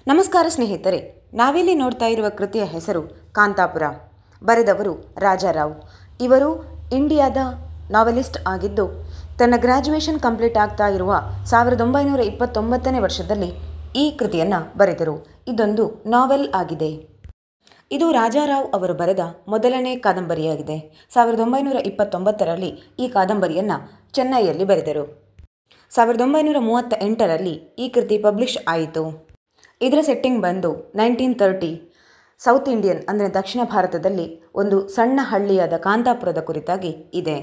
ನಮಸ್ಕಾರ ಸ್ನೇಹಿತರೆ, ನಾವಿಲ್ಲಿ ನೋಡ್ತಾ ಇರುವ ಕೃತಿಯ ಹೆಸರು ಕಾಂತಾಪುರ. ಬರೆದವರು ರಾಜಾರಾವ್. ಇವರು ಇಂಡಿಯಾದ ನಾವೆಲಿಸ್ಟ್ ಆಗಿದ್ದು, ತನ್ನ ಗ್ರ್ಯಾಜುಯೇಷನ್ ಕಂಪ್ಲೀಟ್ ಆಗ್ತಾ ಇರುವ 1929ನೇ ವರ್ಷದಲ್ಲಿ ಈ ಕೃತಿಯನ್ನು ಬರೆದರು. ಇದೊಂದು ನಾವೆಲ್ ಆಗಿದೆ. ಇದು ರಾಜಾರಾವ್ ಅವರು ಬರೆದ ಮೊದಲನೇ ಕಾದಂಬರಿಯಾಗಿದೆ. 1929ರಲ್ಲಿ ಈ ಕಾದಂಬರಿಯನ್ನು ಚೆನ್ನೈಯಲ್ಲಿ ಬರೆದರು. 1938ರಲ್ಲಿ ಈ ಕೃತಿ ಪಬ್ಲಿಷ್ ಆಯಿತು. ಇದರ ಸೆಟ್ಟಿಂಗ್ ಬಂದು 1930 ಸೌತ್ ಇಂಡಿಯನ್ ಅಂದರೆ ದಕ್ಷಿಣ ಭಾರತದಲ್ಲಿ ಒಂದು ಸಣ್ಣ ಹಳ್ಳಿಯಾದ ಕಾಂತಾಪುರದ ಕುರಿತಾಗಿ ಇದೆ.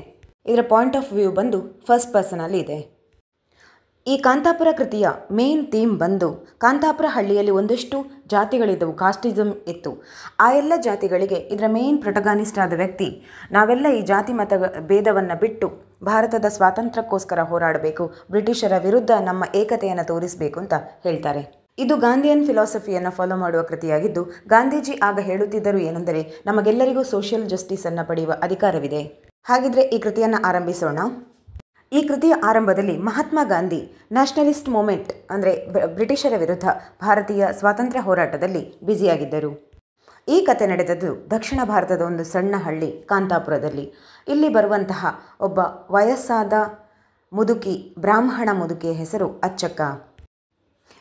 ಇದರ ಪಾಯಿಂಟ್ ಆಫ್ ವ್ಯೂ ಬಂದು ಫಸ್ಟ್ ಪರ್ಸನಲ್ಲಿ ಇದೆ. ಈ ಕಾಂತಾಪುರ ಕೃತಿಯ ಮೇನ್ ಥೀಮ್ ಬಂದು ಕಾಂತಾಪುರ ಹಳ್ಳಿಯಲ್ಲಿ ಒಂದಷ್ಟು ಜಾತಿಗಳಿದ್ದವು, ಕಾಸ್ಟಿಸಮ್ ಇತ್ತು. ಆ ಎಲ್ಲ ಜಾತಿಗಳಿಗೆ ಇದರ ಮೇನ್ ಪ್ರೊಟಗಾನಿಸ್ಟ್ ಆದ ವ್ಯಕ್ತಿ ನಾವೆಲ್ಲ ಈ ಜಾತಿ ಮತ ಭೇದವನ್ನು ಬಿಟ್ಟು ಭಾರತದ ಸ್ವಾತಂತ್ರ್ಯಕ್ಕೋಸ್ಕರ ಹೋರಾಡಬೇಕು, ಬ್ರಿಟಿಷರ ವಿರುದ್ಧ ನಮ್ಮ ಏಕತೆಯನ್ನು ತೋರಿಸಬೇಕು ಅಂತ ಹೇಳ್ತಾರೆ. ಇದು ಗಾಂಧಿಯನ್ ಫಿಲಾಸಫಿಯನ್ನು ಫಾಲೋ ಮಾಡುವ ಕೃತಿಯಾಗಿದ್ದು, ಗಾಂಧೀಜಿ ಆಗ ಹೇಳುತ್ತಿದ್ದರು ಏನೆಂದರೆ, ನಮಗೆಲ್ಲರಿಗೂ ಸೋಷಿಯಲ್ ಜಸ್ಟಿಸನ್ನು ಪಡೆಯುವ ಅಧಿಕಾರವಿದೆ. ಹಾಗಿದ್ರೆ ಈ ಕೃತಿಯನ್ನು ಆರಂಭಿಸೋಣ. ಈ ಕೃತಿಯ ಆರಂಭದಲ್ಲಿ ಮಹಾತ್ಮ ಗಾಂಧಿ ನ್ಯಾಷನಲಿಸ್ಟ್ ಮೂಮೆಂಟ್ ಅಂದರೆ ಬ್ರಿಟಿಷರ ವಿರುದ್ಧ ಭಾರತೀಯ ಸ್ವಾತಂತ್ರ್ಯ ಹೋರಾಟದಲ್ಲಿ ಬ್ಯುಸಿಯಾಗಿದ್ದರು. ಈ ಕತೆ ನಡೆದದ್ದು ದಕ್ಷಿಣ ಭಾರತದ ಒಂದು ಸಣ್ಣ ಹಳ್ಳಿ ಕಾಂತಾಪುರದಲ್ಲಿ. ಇಲ್ಲಿ ಬರುವಂತಹ ಒಬ್ಬ ವಯಸ್ಸಾದ ಮುದುಕಿ, ಬ್ರಾಹ್ಮಣ ಮುದುಕಿಯ ಹೆಸರು ಅಚ್ಚಕ್ಕ.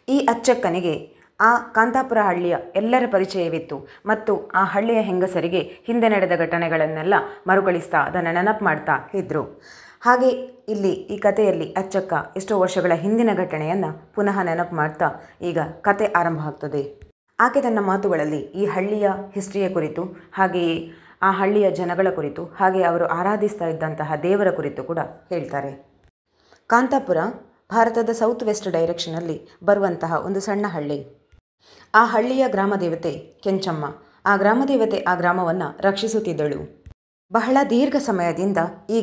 ಈ ಅಚ್ಚಕ್ಕನಿಗೆ ಆ ಕಾಂತಾಪುರ ಹಳ್ಳಿಯ ಎಲ್ಲರ ಪರಿಚಯವಿತ್ತು ಮತ್ತು ಆ ಹಳ್ಳಿಯ ಹೆಂಗಸರಿಗೆ ಹಿಂದೆ ನಡೆದ ಘಟನೆಗಳನ್ನೆಲ್ಲ ಮರುಕಳಿಸ್ತಾ ಅದನ್ನು ನೆನಪು ಮಾಡ್ತಾ ಇದ್ದರು. ಹಾಗೆ ಇಲ್ಲಿ ಈ ಕಥೆಯಲ್ಲಿ ಅಚ್ಚಕ್ಕ ಎಷ್ಟೋ ವರ್ಷಗಳ ಹಿಂದಿನ ಘಟನೆಯನ್ನು ಪುನಃ ನೆನಪು ಮಾಡ್ತಾ ಈಗ ಕತೆ ಆರಂಭ ಆಗ್ತದೆ. ಆಕೆ ತನ್ನ ಮಾತುಗಳಲ್ಲಿ ಈ ಹಳ್ಳಿಯ ಹಿಸ್ಟ್ರಿಯ ಕುರಿತು, ಹಾಗೆಯೇ ಆ ಹಳ್ಳಿಯ ಜನಗಳ ಕುರಿತು, ಹಾಗೆ ಅವರು ಆರಾಧಿಸ್ತಾ ಇದ್ದಂತಹ ದೇವರ ಕುರಿತು ಕೂಡ ಹೇಳ್ತಾರೆ. ಕಾಂತಾಪುರ ಭಾರತದ ಸೌತ್ ವೆಸ್ಟ್ ಡೈರೆಕ್ಷನಲ್ಲಿ ಬರುವಂತಹ ಒಂದು ಸಣ್ಣ ಹಳ್ಳಿ. ಆ ಹಳ್ಳಿಯ ಗ್ರಾಮದೇವತೆ ಕೆಂಚಮ್ಮ. ಆ ಗ್ರಾಮದೇವತೆ ಆ ಗ್ರಾಮವನ್ನು ರಕ್ಷಿಸುತ್ತಿದ್ದಳು. ಬಹಳ ದೀರ್ಘ ಸಮಯದಿಂದ ಈ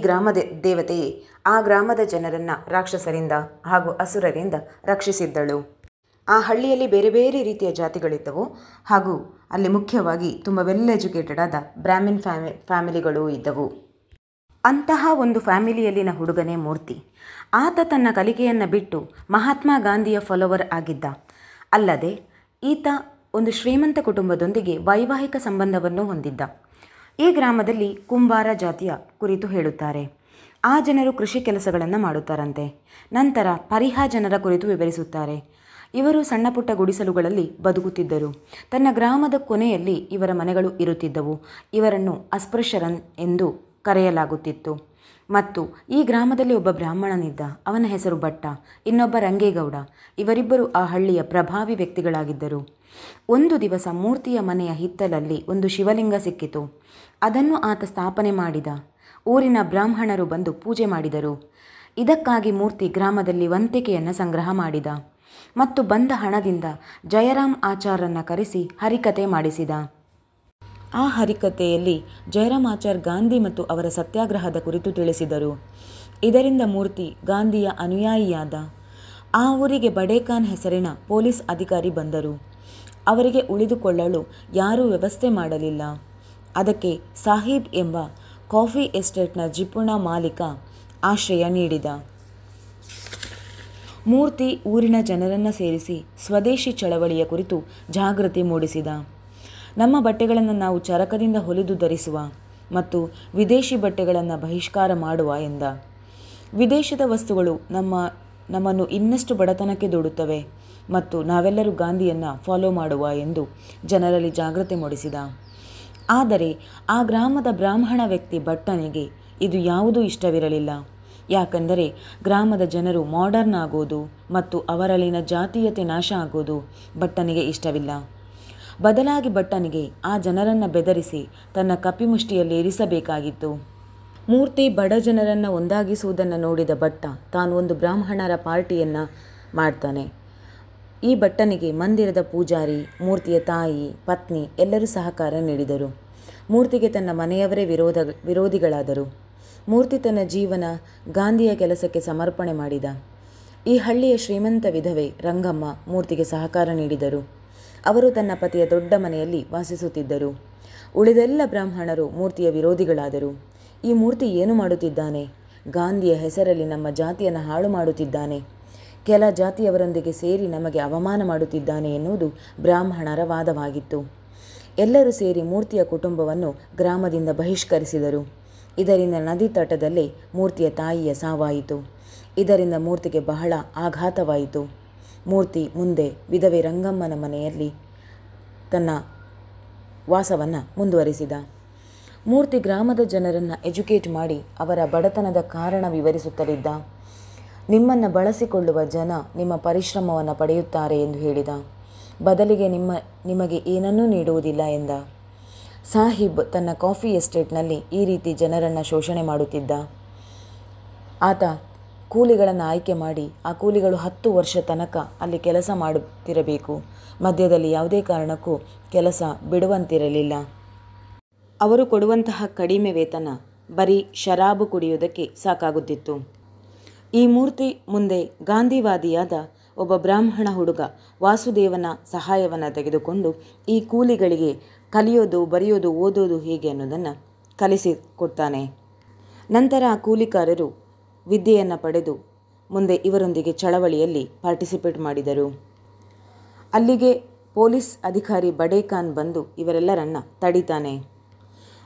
ದೇವತೆಯೇ ಆ ಗ್ರಾಮದ ಜನರನ್ನು ರಾಕ್ಷಸರಿಂದ ಹಾಗೂ ಅಸುರರಿಂದ ರಕ್ಷಿಸಿದ್ದಳು. ಆ ಹಳ್ಳಿಯಲ್ಲಿ ಬೇರೆ ಬೇರೆ ರೀತಿಯ ಜಾತಿಗಳಿದ್ದವು ಹಾಗೂ ಅಲ್ಲಿ ಮುಖ್ಯವಾಗಿ ತುಂಬ ವೆಲ್ ಎಜುಕೇಟೆಡ್ ಆದ ಬ್ರಾಹ್ಮಿನ್ ಫ್ಯಾಮಿಲಿಗಳು ಇದ್ದವು. ಅಂತಹ ಒಂದು ಫ್ಯಾಮಿಲಿಯಲ್ಲಿನ ಹುಡುಗನೇ ಮೂರ್ತಿ. ಆತ ತನ್ನ ಕಲಿಕೆಯನ್ನು ಬಿಟ್ಟು ಮಹಾತ್ಮ ಗಾಂಧಿಯ ಫಾಲೋವರ್ ಆಗಿದ್ದ. ಅಲ್ಲದೆ ಈತ ಒಂದು ಶ್ರೀಮಂತ ಕುಟುಂಬದೊಂದಿಗೆ ವೈವಾಹಿಕ ಸಂಬಂಧವನ್ನು ಹೊಂದಿದ್ದ. ಈ ಗ್ರಾಮದಲ್ಲಿ ಕುಂಬಾರ ಜಾತಿಯ ಕುರಿತು ಹೇಳುತ್ತಾರೆ. ಆ ಜನರು ಕೃಷಿ ಕೆಲಸಗಳನ್ನು ಮಾಡುತ್ತಾರಂತೆ. ನಂತರ ಪರಿಹಾ ಜನರ ಕುರಿತು ವಿವರಿಸುತ್ತಾರೆ. ಇವರು ಸಣ್ಣ ಪುಟ್ಟ ಗುಡಿಸಲುಗಳಲ್ಲಿ ಬದುಕುತ್ತಿದ್ದರು. ತನ್ನ ಗ್ರಾಮದ ಕೊನೆಯಲ್ಲಿ ಇವರ ಮನೆಗಳು ಇರುತ್ತಿದ್ದವು. ಇವರನ್ನು ಅಸ್ಪೃಶ್ಯರನ್ ಎಂದು ಕರೆಯಲಾಗುತ್ತಿತ್ತು. ಮತ್ತು ಈ ಗ್ರಾಮದಲ್ಲಿ ಒಬ್ಬ ಬ್ರಾಹ್ಮಣನಿದ್ದ. ಅವನ ಹೆಸರು ಭಟ್ಟ, ಇನ್ನೊಬ್ಬ ರಂಗೇಗೌಡ. ಇವರಿಬ್ಬರು ಆ ಹಳ್ಳಿಯ ಪ್ರಭಾವಿ ವ್ಯಕ್ತಿಗಳಾಗಿದ್ದರು. ಒಂದು ದಿವಸ ಮೂರ್ತಿಯ ಮನೆಯ ಹಿತ್ತಲಲ್ಲಿ ಒಂದು ಶಿವಲಿಂಗ ಸಿಕ್ಕಿತು. ಅದನ್ನು ಆತ ಸ್ಥಾಪನೆ ಮಾಡಿದ. ಊರಿನ ಬ್ರಾಹ್ಮಣರು ಬಂದು ಪೂಜೆ ಮಾಡಿದರು. ಇದಕ್ಕಾಗಿ ಮೂರ್ತಿ ಗ್ರಾಮದಲ್ಲಿ ವಂತಿಕೆಯನ್ನು ಸಂಗ್ರಹ ಮಾಡಿದ ಮತ್ತು ಬಂದ ಹಣದಿಂದ ಜಯರಾಮ್ ಆಚಾರ್ಯರನ್ನು ಕರೆಸಿ ಹರಿಕತೆ ಮಾಡಿಸಿದ. ಆ ಹರಿಕತೆಯಲ್ಲಿ ಜಯರಾಮ್ ಆಚಾರ್ ಗಾಂಧಿ ಮತ್ತು ಅವರ ಸತ್ಯಾಗ್ರಹದ ಕುರಿತು ತಿಳಿಸಿದರು. ಇದರಿಂದ ಮೂರ್ತಿ ಗಾಂಧಿಯ ಅನುಯಾಯಿಯಾದ. ಆ ಊರಿಗೆ ಬಡೇಖಾನ್ ಹೆಸರಿನ ಪೊಲೀಸ್ ಅಧಿಕಾರಿ ಬಂದರು. ಅವರಿಗೆ ಉಳಿದುಕೊಳ್ಳಲು ಯಾರೂ ವ್ಯವಸ್ಥೆ ಮಾಡಲಿಲ್ಲ. ಅದಕ್ಕೆ ಸಾಹಿಬ್ ಎಂಬ ಕಾಫಿ ಎಸ್ಟೇಟ್ನ ಜಿಪುಣ ಮಾಲೀಕ ಆಶ್ರಯ ನೀಡಿದ. ಮೂರ್ತಿ ಊರಿನ ಜನರನ್ನು ಸೇರಿಸಿ ಸ್ವದೇಶಿ ಚಳವಳಿಯ ಕುರಿತು ಜಾಗೃತಿ ಮೂಡಿಸಿದ. ನಮ್ಮ ಬಟ್ಟೆಗಳನ್ನು ನಾವು ಚರಕದಿಂದ ಹೊಲಿದು ಧರಿಸುವ ಮತ್ತು ವಿದೇಶಿ ಬಟ್ಟೆಗಳನ್ನು ಬಹಿಷ್ಕಾರ ಮಾಡುವ ಎಂದ. ವಿದೇಶದ ವಸ್ತುಗಳು ನಮ್ಮನ್ನು ಇನ್ನಷ್ಟು ಬಡತನಕ್ಕೆ ದೂಡುತ್ತವೆ ಮತ್ತು ನಾವೆಲ್ಲರೂ ಗಾಂಧಿಯನ್ನು ಫಾಲೋ ಮಾಡುವ ಎಂದು ಜನರಲ್ಲಿ ಜಾಗೃತಿ ಮೂಡಿಸಿದ. ಆದರೆ ಆ ಗ್ರಾಮದ ಬ್ರಾಹ್ಮಣ ವ್ಯಕ್ತಿ ಭಟ್ಟನಿಗೆ ಇದು ಯಾವುದೂ ಇಷ್ಟವಿರಲಿಲ್ಲ. ಯಾಕೆಂದರೆ ಗ್ರಾಮದ ಜನರು ಮಾಡರ್ನ್ ಆಗೋದು ಮತ್ತು ಅವರಲ್ಲಿನ ಜಾತೀಯತೆ ನಾಶ ಆಗೋದು ಭಟ್ಟನಿಗೆ ಇಷ್ಟವಿಲ್ಲ. ಬದಲಾಗಿ ಭಟ್ಟನಿಗೆ ಆ ಜನರನ್ನು ಬೆದರಿಸಿ ತನ್ನ ಕಪಿಮುಷ್ಟಿಯಲ್ಲಿ ಇರಿಸಬೇಕಾಗಿತ್ತು. ಮೂರ್ತಿ ಬಡ ಜನರನ್ನು ಒಂದಾಗಿಸುವುದನ್ನು ನೋಡಿದ ಭಟ್ಟ ತಾನು ಒಂದು ಬ್ರಾಹ್ಮಣರ ಪಾರ್ಟಿಯನ್ನು ಮಾಡ್ತಾನೆ. ಈ ಭಟ್ಟನಿಗೆ ಮಂದಿರದ ಪೂಜಾರಿ, ಮೂರ್ತಿಯ ತಾಯಿ, ಪತ್ನಿ ಎಲ್ಲರೂ ಸಹಕಾರ ನೀಡಿದರು. ಮೂರ್ತಿಗೆ ತನ್ನ ಮನೆಯವರೇ ವಿರೋಧಿಗಳಾದರು. ಮೂರ್ತಿ ತನ್ನ ಜೀವನ ಗಾಂಧಿಯ ಕೆಲಸಕ್ಕೆ ಸಮರ್ಪಣೆ ಮಾಡಿದ. ಈ ಹಳ್ಳಿಯ ಶ್ರೀಮಂತ ವಿಧವೆ ರಂಗಮ್ಮ ಮೂರ್ತಿಗೆ ಸಹಕಾರ ನೀಡಿದರು. ಅವರು ತನ್ನ ಪತಿಯ ದೊಡ್ಡ ಮನೆಯಲ್ಲಿ ವಾಸಿಸುತ್ತಿದ್ದರು. ಉಳಿದೆಲ್ಲ ಬ್ರಾಹ್ಮಣರು ಮೂರ್ತಿಯ ವಿರೋಧಿಗಳಾದರು. ಈ ಮೂರ್ತಿ ಏನು ಮಾಡುತ್ತಿದ್ದಾನೆ? ಗಾಂಧಿಯ ಹೆಸರಲ್ಲಿ ನಮ್ಮ ಜಾತಿಯನ್ನು ಹಾಳು ಮಾಡುತ್ತಿದ್ದಾನೆ. ಕೆಲ ಜಾತಿಯವರೊಂದಿಗೆ ಸೇರಿ ನಮಗೆ ಅವಮಾನ ಮಾಡುತ್ತಿದ್ದಾನೆ ಎನ್ನುವುದು ಬ್ರಾಹ್ಮಣರ ವಾದವಾಗಿತ್ತು. ಎಲ್ಲರೂ ಸೇರಿ ಮೂರ್ತಿಯ ಕುಟುಂಬವನ್ನು ಗ್ರಾಮದಿಂದ ಬಹಿಷ್ಕರಿಸಿದರು. ಇದರಿಂದ ನದಿ ತಟದಲ್ಲೇ ಮೂರ್ತಿಯ ತಾಯಿಯ ಸಾವಾಯಿತು. ಇದರಿಂದ ಮೂರ್ತಿಗೆ ಬಹಳ ಆಘಾತವಾಯಿತು. ಮೂರ್ತಿ ಮುಂದೆ ವಿಧವೆ ರಂಗಮ್ಮನ ಮನೆಯಲ್ಲಿ ತನ್ನ ವಾಸವನ್ನು ಮುಂದುವರಿಸಿದ. ಮೂರ್ತಿ ಗ್ರಾಮದ ಜನರನ್ನು ಎಜುಕೇಟ್ ಮಾಡಿ ಅವರ ಬಡತನದ ಕಾರಣ ವಿವರಿಸುತ್ತಲಿದ್ದ. ನಿಮ್ಮನ್ನು ಬಳಸಿಕೊಳ್ಳುವ ಜನ ನಿಮ್ಮ ಪರಿಶ್ರಮವನ್ನು ಪಡೆಯುತ್ತಾರೆ ಎಂದು ಹೇಳಿದ. ಬದಲಿಗೆ ನಿಮಗೆ ಏನನ್ನೂ ನೀಡುವುದಿಲ್ಲ ಎಂದ. ಸಾಹಿಬ್ ತನ್ನ ಕಾಫಿ ಎಸ್ಟೇಟ್ನಲ್ಲಿ ಈ ರೀತಿ ಜನರನ್ನು ಶೋಷಣೆ ಮಾಡುತ್ತಿದ್ದ. ಆತ ಕೂಲಿಗಳನ್ನು ಆಯ್ಕೆ ಮಾಡಿ ಆ ಕೂಲಿಗಳು 10 ವರ್ಷ ತನಕ ಅಲ್ಲಿ ಕೆಲಸ ಮಾಡುತ್ತಿರಬೇಕು. ಮಧ್ಯದಲ್ಲಿ ಯಾವುದೇ ಕಾರಣಕ್ಕೂ ಕೆಲಸ ಬಿಡುವಂತಿರಲಿಲ್ಲ. ಅವರು ಕೊಡುವಂತಹ ಕಡಿಮೆ ವೇತನ ಬರೀ ಶರಾಬು ಕುಡಿಯುವುದಕ್ಕೆ ಸಾಕಾಗುತ್ತಿತ್ತು. ಈ ಮೂರ್ತಿ ಮುಂದೆ ಗಾಂಧಿವಾದಿಯಾದ ಒಬ್ಬ ಬ್ರಾಹ್ಮಣ ಹುಡುಗ ವಾಸುದೇವನ ಸಹಾಯವನ್ನು ತೆಗೆದುಕೊಂಡು ಈ ಕೂಲಿಗಳಿಗೆ ಕಲಿಯೋದು, ಬರೆಯೋದು, ಓದೋದು ಹೇಗೆ ಅನ್ನೋದನ್ನು ಕಲಿಸಿಕೊಡ್ತಾನೆ. ನಂತರ ಆ ಕೂಲಿಕಾರರು ವಿದ್ಯೆಯನ್ನು ಪಡೆದು ಮುಂದೆ ಇವರೊಂದಿಗೆ ಚಳವಳಿಯಲ್ಲಿ ಪಾರ್ಟಿಸಿಪೇಟ್ ಮಾಡಿದರು. ಅಲ್ಲಿಗೆ ಪೊಲೀಸ್ ಅಧಿಕಾರಿ ಬಡೇಖಾನ್ ಬಂದು ಇವರೆಲ್ಲರನ್ನ ತಡಿತಾನೆ.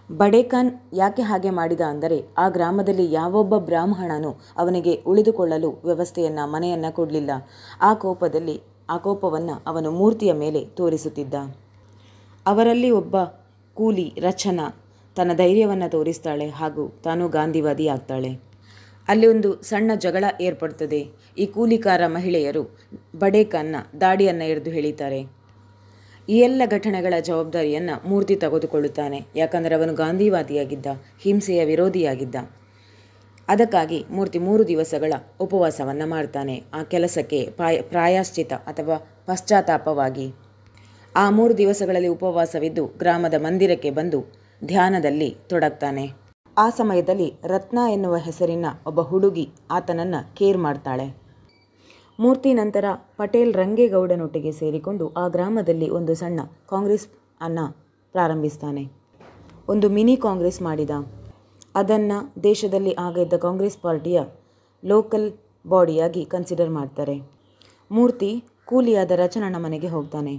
ಬಡೇಖಾನ್ ಯಾಕೆ ಹಾಗೆ ಮಾಡಿದ ಅಂದರೆ ಆ ಗ್ರಾಮದಲ್ಲಿ ಯಾವೊಬ್ಬ ಬ್ರಾಹ್ಮಣನು ಅವನಿಗೆ ಉಳಿದುಕೊಳ್ಳಲು ವ್ಯವಸ್ಥೆಯನ್ನು, ಮನೆಯನ್ನು ಕೊಡಲಿಲ್ಲ. ಆ ಕೋಪವನ್ನು ಅವನು ಮೂರ್ತಿಯ ಮೇಲೆ ತೋರಿಸುತ್ತಿದ್ದ. ಅವರಲ್ಲಿ ಒಬ್ಬ ಕೂಲಿ ರಚನಾ ತನ್ನ ಧೈರ್ಯವನ್ನು ತೋರಿಸ್ತಾಳೆ ಹಾಗೂ ತಾನು ಗಾಂಧಿವಾದಿ ಆಗ್ತಾಳೆ. ಅಲ್ಲಿ ಒಂದು ಸಣ್ಣ ಜಗಳ ಏರ್ಪಡ್ತದೆ. ಈ ಕೂಲಿಕಾರ ಮಹಿಳೆಯರು ಬಡೇಖಾನ್ನ ದಾಡಿಯನ್ನು ಎಳೆದು ಎಳೀತಾರೆ. ಈ ಎಲ್ಲ ಘಟನೆಗಳ ಜವಾಬ್ದಾರಿಯನ್ನು ಮೂರ್ತಿ ತೆಗೆದುಕೊಳ್ಳುತ್ತಾನೆ. ಯಾಕಂದರೆ ಅವನು ಗಾಂಧಿವಾದಿಯಾಗಿದ್ದ, ಹಿಂಸೆಯ ವಿರೋಧಿಯಾಗಿದ್ದ. ಅದಕ್ಕಾಗಿ ಮೂರ್ತಿ 3 ದಿವಸಗಳ ಉಪವಾಸವನ್ನು ಮಾಡ್ತಾನೆ. ಆ ಕೆಲಸಕ್ಕೆ ಪ್ರಾಯಶ್ಚಿತ ಅಥವಾ ಪಶ್ಚಾತ್ತಾಪವಾಗಿ. ಆ 3 ದಿವಸಗಳಲ್ಲಿ ಉಪವಾಸವಿದ್ದು ಗ್ರಾಮದ ಮಂದಿರಕ್ಕೆ ಬಂದು ಧ್ಯಾನದಲ್ಲಿ ತೊಡಗ್ತಾನೆ. ಆ ಸಮಯದಲ್ಲಿ ರತ್ನ ಎನ್ನುವ ಹೆಸರಿನ ಒಬ್ಬ ಹುಡುಗಿ ಆತನನ್ನು ಕೇರ್ ಮಾಡ್ತಾಳೆ. ಮೂರ್ತಿ ನಂತರ ಪಟೇಲ್ ರಂಗೇಗೌಡನೊಟ್ಟಿಗೆ ಸೇರಿಕೊಂಡು ಆ ಗ್ರಾಮದಲ್ಲಿ ಒಂದು ಸಣ್ಣ ಕಾಂಗ್ರೆಸ್ ಅನ್ನು ಪ್ರಾರಂಭಿಸ್ತಾನೆ. ಒಂದು ಮಿನಿ ಕಾಂಗ್ರೆಸ್ ಮಾಡಿದ. ಅದನ್ನು ದೇಶದಲ್ಲಿ ಆಗ ಇದ್ದ ಕಾಂಗ್ರೆಸ್ ಪಾರ್ಟಿಯ ಲೋಕಲ್ ಬಾಡಿಯಾಗಿ ಕನ್ಸಿಡರ್ ಮಾಡ್ತಾರೆ. ಮೂರ್ತಿ ಕೂಲಿಯಾದ ರಚನನ ಮನೆಗೆ ಹೋಗ್ತಾನೆ.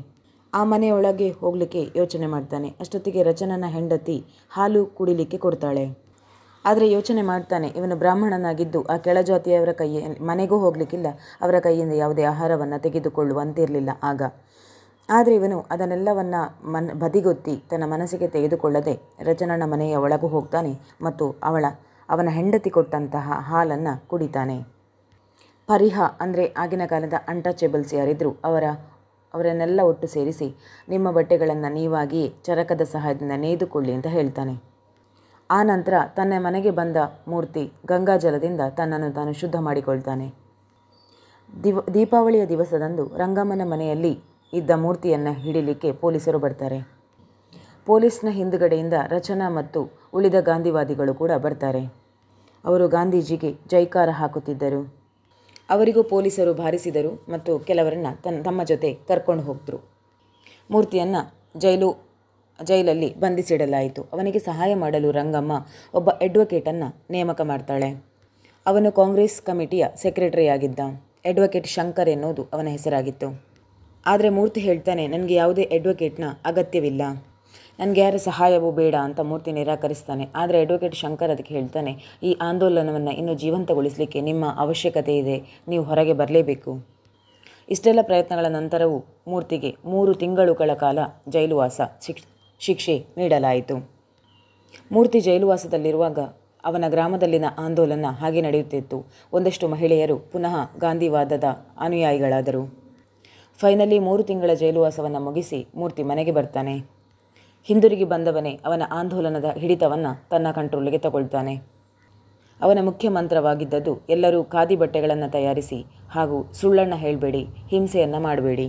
ಆ ಮನೆಯೊಳಗೆ ಹೋಗಲಿಕ್ಕೆ ಯೋಚನೆ ಮಾಡ್ತಾನೆ. ಅಷ್ಟೊತ್ತಿಗೆ ರಚನನ ಹೆಂಡತಿ ಹಾಲು ಕುಡಿಲಿಕ್ಕೆ ಕೊಡ್ತಾಳೆ. ಆದರೆ ಯೋಚನೆ ಮಾಡ್ತಾನೆ, ಇವನು ಬ್ರಾಹ್ಮಣನಾಗಿದ್ದು ಆ ಕೆಳಜಾತಿಯವರ ಮನೆಗೂ ಹೋಗಲಿಕ್ಕಿಲ್ಲ, ಅವರ ಕೈಯಿಂದ ಯಾವುದೇ ಆಹಾರವನ್ನು ತೆಗೆದುಕೊಳ್ಳುವಂತಿರಲಿಲ್ಲ ಆಗ. ಆದರೆ ಇವನು ಅದನ್ನೆಲ್ಲವನ್ನು ಬದಿಗೊತ್ತಿ ತನ್ನ ಮನಸ್ಸಿಗೆ ತೆಗೆದುಕೊಳ್ಳದೆ ರಚನನ ಮನೆಯ ಒಳಗೂ ಹೋಗ್ತಾನೆ ಮತ್ತು ಅವನ ಹೆಂಡತಿ ಕೊಟ್ಟಂತಹ ಹಾಲನ್ನು ಕುಡಿತಾನೆ. ಪರಿಹ ಅಂದರೆ ಆಗಿನ ಕಾಲದ ಅನ್ಟಚೇಬಲ್ಸ್ ಯಾರಿದ್ರು ಅವರನ್ನೆಲ್ಲ ಒಟ್ಟು ಸೇರಿಸಿ ನಿಮ್ಮ ಬಟ್ಟೆಗಳನ್ನು ನೀವಾಗಿಯೇ ಚರಕದ ಸಹಾಯದಿಂದ ನೇಯ್ದುಕೊಳ್ಳಿ ಅಂತ ಹೇಳ್ತಾನೆ. ಆ ನಂತರ ತನ್ನ ಮನೆಗೆ ಬಂದ ಮೂರ್ತಿ ಗಂಗಾಜಲದಿಂದ ತನ್ನನ್ನು ತಾನು ಶುದ್ಧ ಮಾಡಿಕೊಳ್ತಾನೆ. ದೀಪಾವಳಿಯ ದಿವಸದಂದು ರಂಗಮ್ಮನ ಮನೆಯಲ್ಲಿ ಇದ್ದ ಮೂರ್ತಿಯನ್ನು ಹಿಡಿಲಿಕ್ಕೆ ಪೊಲೀಸರು ಬರ್ತಾರೆ. ಪೊಲೀಸ್ನ ಹಿಂದುಗಡೆಯಿಂದ ರಚನಾ ಮತ್ತು ಉಳಿದ ಗಾಂಧಿವಾದಿಗಳು ಕೂಡ ಬರ್ತಾರೆ. ಅವರು ಗಾಂಧೀಜಿಗೆ ಜೈಕಾರ ಹಾಕುತ್ತಿದ್ದರು. ಅವರಿಗೂ ಪೊಲೀಸರು ಬಾರಿಸಿದರು ಮತ್ತು ಕೆಲವರನ್ನು ತಮ್ಮ ಜೊತೆ ಕರ್ಕೊಂಡು ಹೋಗ್ತರು. ಮೂರ್ತಿಯನ್ನು ಜೈಲಲ್ಲಿ ಬಂಧಿಸಿಡಲಾಯಿತು. ಅವನಿಗೆ ಸಹಾಯ ಮಾಡಲು ರಂಗಮ್ಮ ಒಬ್ಬ ಅಡ್ವೊಕೇಟನ್ನು ನೇಮಕ ಮಾಡ್ತಾಳೆ. ಅವನು ಕಾಂಗ್ರೆಸ್ ಕಮಿಟಿಯ ಸೆಕ್ರೆಟರಿ ಆಗಿದ್ದ. ಅಡ್ವೊಕೇಟ್ ಶಂಕರ್ ಎನ್ನುವುದು ಅವನ ಹೆಸರಾಗಿತ್ತು. ಆದರೆ ಮೂರ್ತಿ ಹೇಳ್ತಾನೆ, ನನಗೆ ಯಾವುದೇ ಅಡ್ವೊಕೇಟ್ನ ಅಗತ್ಯವಿಲ್ಲ, ನನಗೆ ಯಾರ ಸಹಾಯವೂ ಬೇಡ ಅಂತ ಮೂರ್ತಿ ನಿರಾಕರಿಸ್ತಾನೆ. ಆದರೆ ಅಡ್ವೊಕೇಟ್ ಶಂಕರ್ ಅದಕ್ಕೆ ಹೇಳ್ತಾನೆ, ಈ ಆಂದೋಲನವನ್ನು ಇನ್ನೂ ಜೀವಂತಗೊಳಿಸಲಿಕ್ಕೆ ನಿಮ್ಮ ಅವಶ್ಯಕತೆ ಇದೆ, ನೀವು ಹೊರಗೆ ಬರಲೇಬೇಕು. ಇಷ್ಟೆಲ್ಲ ಪ್ರಯತ್ನಗಳ ನಂತರವೂ ಮೂರ್ತಿಗೆ 3 ತಿಂಗಳುಗಳ ಕಾಲ ಜೈಲುವಾಸ ಶಿಕ್ಷೆ ನೀಡಲಾಯಿತು. ಮೂರ್ತಿ ಜೈಲುವಾಸದಲ್ಲಿರುವಾಗ ಅವನ ಗ್ರಾಮದಲ್ಲಿನ ಆಂದೋಲನ ಹಾಗೆ ನಡೆಯುತ್ತಿತ್ತು. ಒಂದಷ್ಟು ಮಹಿಳೆಯರು ಪುನಃ ಗಾಂಧಿವಾದದ ಅನುಯಾಯಿಗಳಾದರು. ಫೈನಲಿ 3 ತಿಂಗಳ ಜೈಲುವಾಸವನ್ನು ಮುಗಿಸಿ ಮೂರ್ತಿ ಮನೆಗೆ ಬರ್ತಾನೆ. ಹಿಂದಿರುಗಿ ಬಂದವನೇ ಅವನ ಆಂದೋಲನದ ಹಿಡಿತವನ್ನು ತನ್ನ ಕಂಟ್ರೋಲಿಗೆ ತಗೊಳ್ತಾನೆ. ಅವನ ಮುಖ್ಯ ಮಂತ್ರವಾಗಿದ್ದದ್ದು ಎಲ್ಲರೂ ಖಾದಿ ಬಟ್ಟೆಗಳನ್ನು ತಯಾರಿಸಿ ಹಾಗೂ ಸುಳ್ಳನ್ನು ಹೇಳಬೇಡಿ, ಹಿಂಸೆಯನ್ನು ಮಾಡಬೇಡಿ.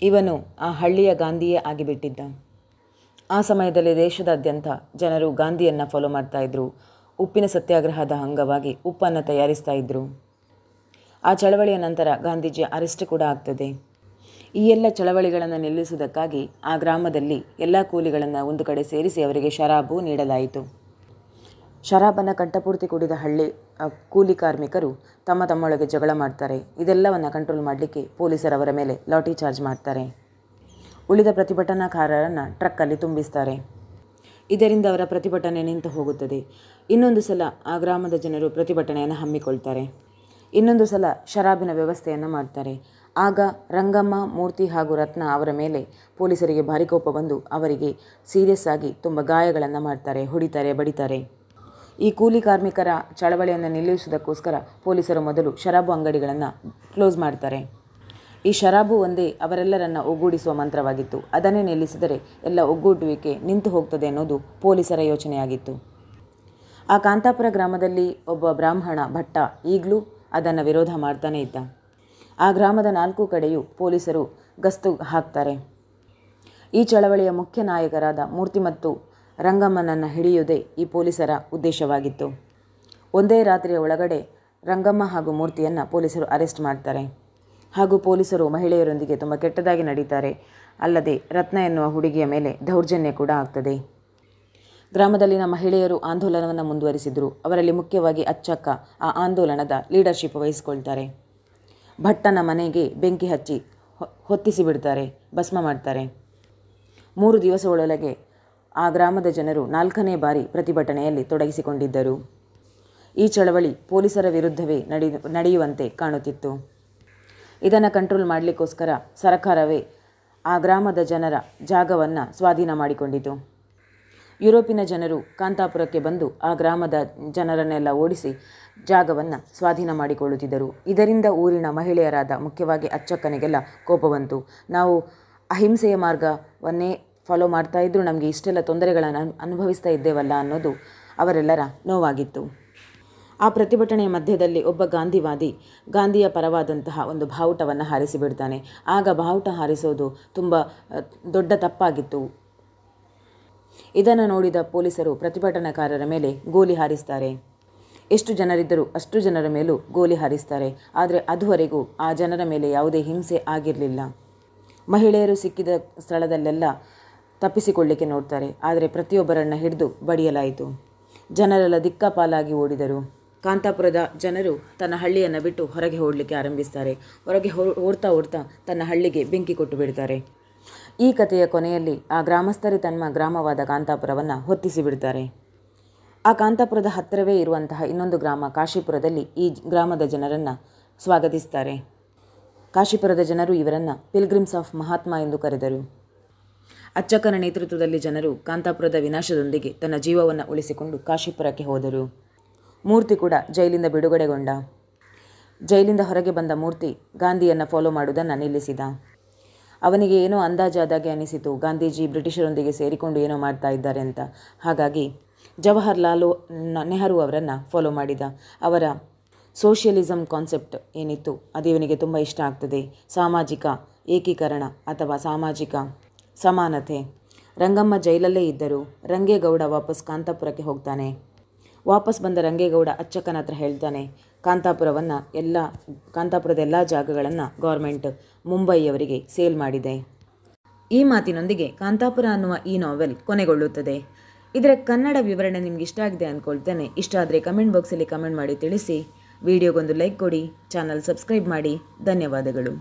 ಇವನು ಆ ಹಳ್ಳಿಯ ಗಾಂಧಿಯೇ ಆಗಿಬಿಟ್ಟಿದ್ದ. ಆ ಸಮಯದಲ್ಲಿ ದೇಶದಾದ್ಯಂತ ಜನರು ಗಾಂಧಿಯನ್ನು ಫಾಲೋ ಮಾಡ್ತಾಯಿದ್ರು. ಉಪ್ಪಿನ ಸತ್ಯಾಗ್ರಹದ ಅಂಗವಾಗಿ ಉಪ್ಪನ್ನು ತಯಾರಿಸ್ತಾ ಇದ್ದರು. ಆ ಚಳವಳಿಯ ನಂತರ ಗಾಂಧೀಜಿಯ ಅರೆಸ್ಟ್ ಕೂಡ ಆಗ್ತದೆ. ಈ ಎಲ್ಲ ಚಳವಳಿಗಳನ್ನು ನಿಲ್ಲಿಸುವುದಕ್ಕಾಗಿ ಆ ಗ್ರಾಮದಲ್ಲಿ ಎಲ್ಲ ಕೂಲಿಗಳನ್ನು ಒಂದು ಕಡೆ ಸೇರಿಸಿ ಅವರಿಗೆ ಶರಾಬು ನೀಡಲಾಯಿತು. ಶರಾಬನ್ನು ಕಂಠಪೂರ್ತಿ ಕುಡಿದ ಹಳ್ಳಿ ಕೂಲಿ ಕಾರ್ಮಿಕರು ತಮ್ಮೊಳಗೆ ಜಗಳ ಮಾಡ್ತಾರೆ. ಇದೆಲ್ಲವನ್ನು ಕಂಟ್ರೋಲ್ ಮಾಡಲಿಕ್ಕೆ ಪೊಲೀಸರು ಅವರ ಮೇಲೆ ಲಾಠಿ ಚಾರ್ಜ್ ಮಾಡ್ತಾರೆ. ಉಳಿದ ಪ್ರತಿಭಟನಾಕಾರರನ್ನು ಟ್ರಕ್ಕಲ್ಲಿ ತುಂಬಿಸ್ತಾರೆ. ಇದರಿಂದ ಅವರ ಪ್ರತಿಭಟನೆ ನಿಂತು ಹೋಗುತ್ತದೆ. ಇನ್ನೊಂದು ಸಲ ಆ ಗ್ರಾಮದ ಜನರು ಪ್ರತಿಭಟನೆಯನ್ನು ಹಮ್ಮಿಕೊಳ್ತಾರೆ. ಇನ್ನೊಂದು ಸಲ ಶರಾಬಿನ ವ್ಯವಸ್ಥೆಯನ್ನು ಮಾಡ್ತಾರೆ. ಆಗ ರಂಗಮ್ಮ, ಮೂರ್ತಿ ಹಾಗೂ ರತ್ನ ಅವರ ಮೇಲೆ ಪೊಲೀಸರಿಗೆ ಭಾರಿ ಕೋಪ ಬಂದು ಅವರಿಗೆ ಸೀರಿಯಸ್ ಆಗಿ ತುಂಬ ಗಾಯಗಳನ್ನು ಮಾಡ್ತಾರೆ, ಹೊಡಿತಾರೆ, ಬಡಿತಾರೆ. ಈ ಕೂಲಿ ಕಾರ್ಮಿಕರ ಚಳವಳಿಯನ್ನು ನಿಲ್ಲಿಸುವುದಕ್ಕೋಸ್ಕರ ಪೊಲೀಸರು ಮೊದಲು ಶರಾಬು ಅಂಗಡಿಗಳನ್ನು ಕ್ಲೋಸ್ ಮಾಡ್ತಾರೆ. ಈ ಶರಾಬು ಒಂದೇ ಅವರೆಲ್ಲರನ್ನ ಒಗ್ಗೂಡಿಸುವ ಮಂತ್ರವಾಗಿತ್ತು. ಅದನ್ನೇ ನಿಲ್ಲಿಸಿದರೆ ಎಲ್ಲ ಒಗ್ಗೂಡುವಿಕೆ ನಿಂತು ಹೋಗ್ತದೆ ಅನ್ನೋದು ಪೊಲೀಸರ ಯೋಚನೆಯಾಗಿತ್ತು. ಆ ಕಾಂತಾಪುರ ಗ್ರಾಮದಲ್ಲಿ ಒಬ್ಬ ಬ್ರಾಹ್ಮಣ ಭಟ್ಟ ಈಗಲೂ ಅದನ್ನು ವಿರೋಧ ಮಾಡ್ತಾನೇ ಇದ್ದ. ಆ ಗ್ರಾಮದ 4 ಕಡೆಯೂ ಪೊಲೀಸರು ಗಸ್ತು ಹಾಕ್ತಾರೆ. ಈ ಚಳವಳಿಯ ಮುಖ್ಯ ನಾಯಕರಾದ ಮೂರ್ತಿ ಮತ್ತು ರಂಗಮ್ಮನನ್ನು ಹಿಡಿಯುವುದೇ ಈ ಪೊಲೀಸರ ಉದ್ದೇಶವಾಗಿತ್ತು. ಒಂದೇ ರಾತ್ರಿಯ ಒಳಗಡೆ ರಂಗಮ್ಮ ಹಾಗೂ ಮೂರ್ತಿಯನ್ನು ಪೊಲೀಸರು ಅರೆಸ್ಟ್ ಮಾಡ್ತಾರೆ. ಹಾಗೂ ಪೊಲೀಸರು ಮಹಿಳೆಯರೊಂದಿಗೆ ತುಂಬ ಕೆಟ್ಟದಾಗಿ ನಡೀತಾರೆ. ಅಲ್ಲದೆ ರತ್ನ ಎನ್ನುವ ಹುಡುಗಿಯ ಮೇಲೆ ದೌರ್ಜನ್ಯ ಕೂಡ ಆಗ್ತದೆ. ಗ್ರಾಮದಲ್ಲಿನ ಮಹಿಳೆಯರು ಆಂದೋಲನವನ್ನು ಮುಂದುವರಿಸಿದರು. ಅವರಲ್ಲಿ ಮುಖ್ಯವಾಗಿ ಅಚ್ಚಕ್ಕ ಆ ಆಂದೋಲನದ ಲೀಡರ್ಶಿಪ್ ವಹಿಸಿಕೊಳ್ತಾರೆ. ಭಟ್ಟನ ಮನೆಗೆ ಬೆಂಕಿ ಹಚ್ಚಿ ಹೊತ್ತಿಸಿ ಬಿಡ್ತಾರೆ, ಭಸ್ಮ ಮಾಡ್ತಾರೆ. 3 ದಿವಸಗಳೊಳಗೆ ಆ ಗ್ರಾಮದ ಜನರು 4ನೇ ಬಾರಿ ಪ್ರತಿಭಟನೆಯಲ್ಲಿ ತೊಡಗಿಸಿಕೊಂಡಿದ್ದರು. ಈ ಚಳವಳಿ ಪೊಲೀಸರ ವಿರುದ್ಧವೇ ನಡೆಯುವಂತೆ ಕಾಣುತ್ತಿತ್ತು. ಇದನ್ನು ಕಂಟ್ರೋಲ್ ಮಾಡಲಿಕ್ಕೋಸ್ಕರ ಸರ್ಕಾರವೇ ಆ ಗ್ರಾಮದ ಜನರ ಜಾಗವನ್ನು ಸ್ವಾಧೀನ ಮಾಡಿಕೊಂಡಿತು. ಯುರೋಪಿನ ಜನರು ಕಾಂತಾಪುರಕ್ಕೆ ಬಂದು ಆ ಗ್ರಾಮದ ಜನರನ್ನೆಲ್ಲ ಓಡಿಸಿ ಜಾಗವನ್ನು ಸ್ವಾಧೀನ ಮಾಡಿಕೊಳ್ಳುತ್ತಿದ್ದರು. ಇದರಿಂದ ಊರಿನ ಮಹಿಳೆಯರಾದ ಮುಖ್ಯವಾಗಿ ಅಚ್ಚಕ್ಕನಿಗೆಲ್ಲ ಕೋಪ ಬಂತು. ನಾವು ಅಹಿಂಸೆಯ ಮಾರ್ಗವನ್ನೇ ಫಾಲೋ ಮಾಡ್ತಾ ಇದ್ದರೂ ನಮಗೆ ಇಷ್ಟೆಲ್ಲ ತೊಂದರೆಗಳನ್ನು ಅನುಭವಿಸ್ತಾ ಇದ್ದೇವಲ್ಲ ಅನ್ನೋದು ಅವರೆಲ್ಲರ ನೋವಾಗಿತ್ತು. ಆ ಪ್ರತಿಭಟನೆಯ ಮಧ್ಯದಲ್ಲಿ ಒಬ್ಬ ಗಾಂಧಿವಾದಿ ಗಾಂಧಿಯ ಪರವಾದಂತಹ ಒಂದು ಬಾವುಟವನ್ನು ಹಾರಿಸಿಬಿಡ್ತಾನೆ. ಆಗ ಬಾವುಟ ಹಾರಿಸೋದು ತುಂಬ ದೊಡ್ಡ ತಪ್ಪಾಗಿತ್ತು. ಇದನ್ನು ನೋಡಿದ ಪೊಲೀಸರು ಪ್ರತಿಭಟನಾಕಾರರ ಮೇಲೆ ಗೋಲಿ ಹಾರಿಸ್ತಾರೆ. ಎಷ್ಟು ಜನರಿದ್ದರೂ ಅಷ್ಟು ಜನರ ಮೇಲೂ ಗೋಲಿ ಹಾರಿಸ್ತಾರೆ. ಆದರೆ ಅದುವರೆಗೂ ಆ ಜನರ ಮೇಲೆ ಯಾವುದೇ ಹಿಂಸೆ ಆಗಿರಲಿಲ್ಲ. ಮಹಿಳೆಯರು ಸಿಕ್ಕಿದ ಸ್ಥಳದಲ್ಲೆಲ್ಲ ತಪ್ಪಿಸಿಕೊಳ್ಳಿಕ್ಕೆ ನೋಡ್ತಾರೆ. ಆದರೆ ಪ್ರತಿಯೊಬ್ಬರನ್ನು ಹಿಡಿದು ಬಡಿಯಲಾಯಿತು. ಜನರೆಲ್ಲ ದಿಕ್ಕಾಪಾಲಾಗಿ ಓಡಿದರು. ಕಾಂತಾಪುರದ ಜನರು ತನ್ನ ಹಳ್ಳಿಯನ್ನು ಬಿಟ್ಟು ಹೊರಗೆ ಓಡಲಿಕ್ಕೆ ಆರಂಭಿಸ್ತಾರೆ. ಹೊರಗೆ ಓಡ್ತಾ ತನ್ನ ಹಳ್ಳಿಗೆ ಬೆಂಕಿ ಕೊಟ್ಟು ಬಿಡ್ತಾರೆ. ಈ ಕಥೆಯ ಕೊನೆಯಲ್ಲಿ ಆ ಗ್ರಾಮಸ್ಥರೇ ತಮ್ಮ ಗ್ರಾಮವಾದ ಕಾಂತಾಪುರವನ್ನು ಹೊತ್ತಿಸಿ ಬಿಡ್ತಾರೆ. ಆ ಕಾಂತಾಪುರದ ಹತ್ತಿರವೇ ಇರುವಂತಹ ಇನ್ನೊಂದು ಗ್ರಾಮ ಕಾಶಿಪುರದಲ್ಲಿ ಈ ಗ್ರಾಮದ ಜನರನ್ನು ಸ್ವಾಗತಿಸ್ತಾರೆ. ಕಾಶಿಪುರದ ಜನರು ಇವರನ್ನು ಪಿಲ್ಗ್ರಿಮ್ಸ್ ಆಫ್ ಮಹಾತ್ಮ ಎಂದು ಕರೆದರು. ಅಚ್ಚಕ್ಕನ ನೇತೃತ್ವದಲ್ಲಿ ಜನರು ಕಾಂತಾಪುರದ ವಿನಾಶದೊಂದಿಗೆ ತನ್ನ ಜೀವವನ್ನು ಉಳಿಸಿಕೊಂಡು ಕಾಶಿಪುರಕ್ಕೆ ಹೋದರು. ಮೂರ್ತಿ ಕೂಡ ಜೈಲಿಂದ ಬಿಡುಗಡೆಗೊಂಡ. ಜೈಲಿಂದ ಹೊರಗೆ ಬಂದ ಮೂರ್ತಿ ಗಾಂಧಿಯನ್ನು ಫಾಲೋ ಮಾಡುವುದನ್ನು ನಿಲ್ಲಿಸಿದ. ಅವನಿಗೆ ಏನೋ ಅಂದಾಜಾದಾಗೆ ಅನಿಸಿತು, ಗಾಂಧೀಜಿ ಬ್ರಿಟಿಷರೊಂದಿಗೆ ಸೇರಿಕೊಂಡು ಏನೋ ಮಾಡ್ತಾ ಇದ್ದಾರೆ ಅಂತ. ಹಾಗಾಗಿ ಜವಾಹರ್ಲಾಲ್ ನೆಹರು ಅವರನ್ನು ಫಾಲೋ ಮಾಡಿದ. ಅವರ ಸೋಷಿಯಲಿಸಮ್ ಕಾನ್ಸೆಪ್ಟ್ ಏನಿತ್ತು ಅದು ಇವನಿಗೆ ತುಂಬ ಇಷ್ಟ ಆಗ್ತದೆ. ಸಾಮಾಜಿಕ ಏಕೀಕರಣ ಅಥವಾ ಸಾಮಾಜಿಕ ಸಮಾನತೆ. ರಂಗಮ್ಮ ಜೈಲಲ್ಲೇ ಇದ್ದರು. ರಂಗೇಗೌಡ ವಾಪಸ್ ಕಾಂತಾಪುರಕ್ಕೆ ಹೋಗ್ತಾನೆ. ವಾಪಸ್ ಬಂದ ರಂಗೇಗೌಡ ಅಚ್ಚಕ್ಕನ ಹತ್ರ ಹೇಳ್ತಾನೆ, ಕಾಂತಾಪುರದ ಎಲ್ಲ ಜಾಗಗಳನ್ನು ಗೌರ್ಮೆಂಟ್ ಮುಂಬೈಯವರಿಗೆ ಸೇಲ್ ಮಾಡಿದೆ. ಈ ಮಾತಿನೊಂದಿಗೆ ಕಾಂತಾಪುರ ಅನ್ನುವ ಈ ನಾವೆಲ್ ಕೊನೆಗೊಳ್ಳುತ್ತದೆ. ಇದರ ಕನ್ನಡ ವಿವರಣೆ ನಿಮ್ಗೆ ಇಷ್ಟ ಆಗಿದೆ ಅಂದ್ಕೊಳ್ತೇನೆ. ಇಷ್ಟ ಆದರೆ ಕಮೆಂಟ್ ಬಾಕ್ಸಲ್ಲಿ ಕಮೆಂಟ್ ಮಾಡಿ ತಿಳಿಸಿ. ವಿಡಿಯೋಗೊಂದು ಲೈಕ್ ಕೊಡಿ, ಚಾನಲ್ ಸಬ್ಸ್ಕ್ರೈಬ್ ಮಾಡಿ. ಧನ್ಯವಾದಗಳು.